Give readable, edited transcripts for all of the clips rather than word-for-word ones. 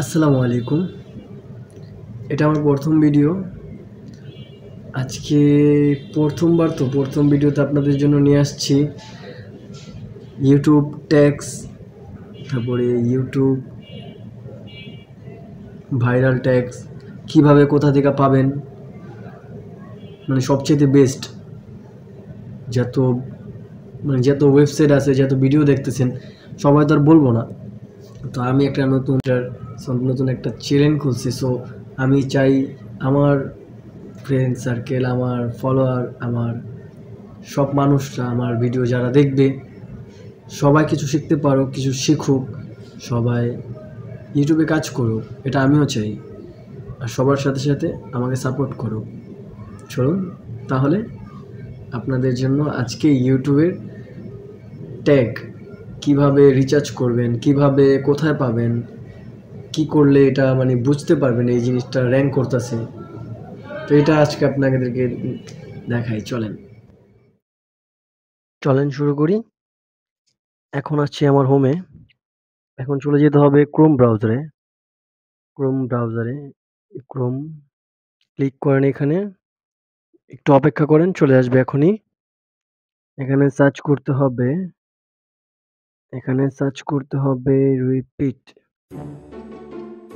আসসালামু আলাইকুম। এটা আমার প্রথম ভিডিও। আজকে প্রথম ভিডিওতে আপনাদের জন্য নিয়ে আসছি ইউটিউব ট্যাক্স, তারপরে ইউটিউব ভাইরাল ট্যাক্স কীভাবে কোথা থেকে পাবেন, মানে সবচেয়ে বেস্ট যত যত ওয়েবসাইট আছে, যত ভিডিও দেখতেছেন সবাই তো আর বলবো না। তো আমি একটা নতুন একটা চ্যানেল খুলছি। সো আমি চাই আমার ফ্রেন্ড সার্কেল, আমার ফলোয়ার, আমার সব মানুষরা আমার ভিডিও যারা দেখবে সবাই কিছু শিখতে পারুক, কিছু শিখুক, সবাই ইউটিউবে কাজ করুক, এটা আমিও চাই। আর সবার সাথে সাথে আমাকে সাপোর্ট করুক। চলুন তাহলে আপনাদের জন্য আজকে ইউটিউবের ট্যাগ কিভাবে রিচার্জ করবেন, কিভাবে কোথায় পাবেন, কি করলে এটা মানে বুঝতে পারবেন এই জিনিসটা র্যাঙ্ক করতেছে, তো এটা আজকে আপনাদেরকে দেখাই। চলেন শুরু করি। এখন আসছি আমার হোমে। এখন চলে যেতে হবে ক্রোম ব্রাউজারে। ক্রোম ক্লিক করেন, এখানে একটু অপেক্ষা করেন, চলে আসবে এখনই। এখানে সার্চ করতে হবে রিপিট।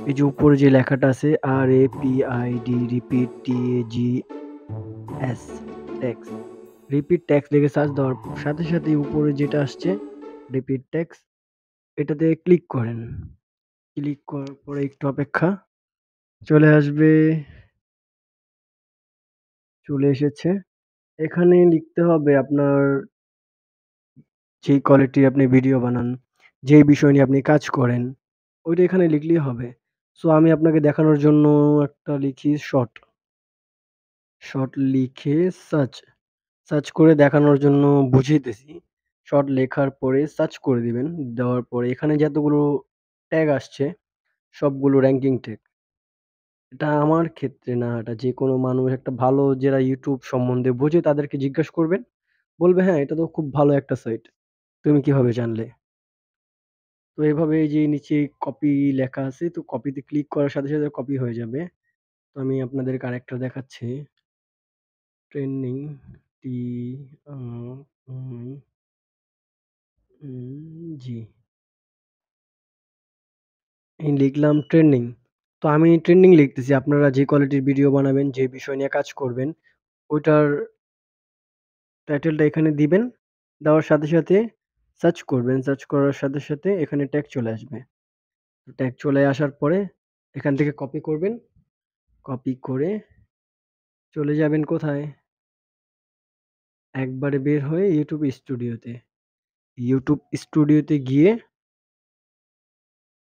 এই যে উপরে যে লেখাটা আছে RAPID, repeat, TAGS tax, repeat tax লিখে সার্চ দেওয়ার সাথে সাথে উপরে যেটা আসছে রিপিট ট্যাক্স, এটাতে ক্লিক করেন। ক্লিক করার পরে একটু অপেক্ষা, চলে আসবে। চলে এসেছে। এখানে লিখতে হবে আপনার যেই কোয়ালিটির আপনি ভিডিও বানান, যেই বিষয় নিয়ে আপনি কাজ করেন, ওইটা এখানে লিখলেই হবে। সো আমি আপনাকে দেখানোর জন্য একটা লিখি শর্ট লিখে সার্চ করে দেখানোর জন্য বুঝাইতেছি। শর্ট লেখার পরে সার্চ করে দিবেন। দেওয়ার পরে এখানে যতগুলো ট্যাগ আসছে সবগুলো র্যাঙ্কিং ট্যাগ। এটা আমার ক্ষেত্রে না, এটা যেকোনো মানুষ একটা ভালো যারা ইউটিউব সম্বন্ধে বোঝে তাদেরকে জিজ্ঞেস করবেন। বলবে, "হ্যাঁ, এটা তো খুব ভালো একটা সাইট। তুমি কিভাবে জানলে?" তো এভাবে এই যে নিচে কপি লেখা আছে, তো কপিতে ক্লিক করার সাথে সাথে কপি হয়ে যাবে। তো আমি আপনাদেরকে আরেকটা দেখাচ্ছি। ট্রেন্ডিং টি আ উম জি। এই লিখলাম ট্রেন্ডিং। তো আমি ট্রেন্ডিং লিখতেছি। আপনারা যে কোয়ালিটির ভিডিও বানাবেন, যে বিষয় নিয়ে কাজ করবেন, ওইটার টাইটেলটা এখানে দিবেন। দেওয়ার সাথে সাথে সার্চ করবেন। সার্চ করার সাথে সাথে এখানে ট্যাগ চলে আসবে। ট্যাগ চলে আসার পরে এখান থেকে কপি করবেন। কপি করে চলে যাবেন কোথায়? একবারে বের হয়ে ইউটিউব স্টুডিওতে। ইউটিউব স্টুডিওতে গিয়ে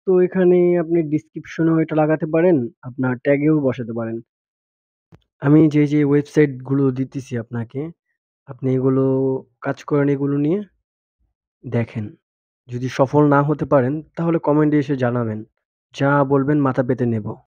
তো এখানে আপনি ডেসক্রিপশনেও এটা লাগাতে পারেন, আপনার ট্যাগেও বসাতে পারেন। আমি যে ওয়েবসাইটগুলো দিতেছি আপনাকে, আপনি এগুলো কাজ করেন, এগুলো নিয়ে দেখেন। যদি সফল না হতে পারেন তাহলে কমেন্টে এসে জানাবেন। যা বলবেন মাথা পেতে নেব।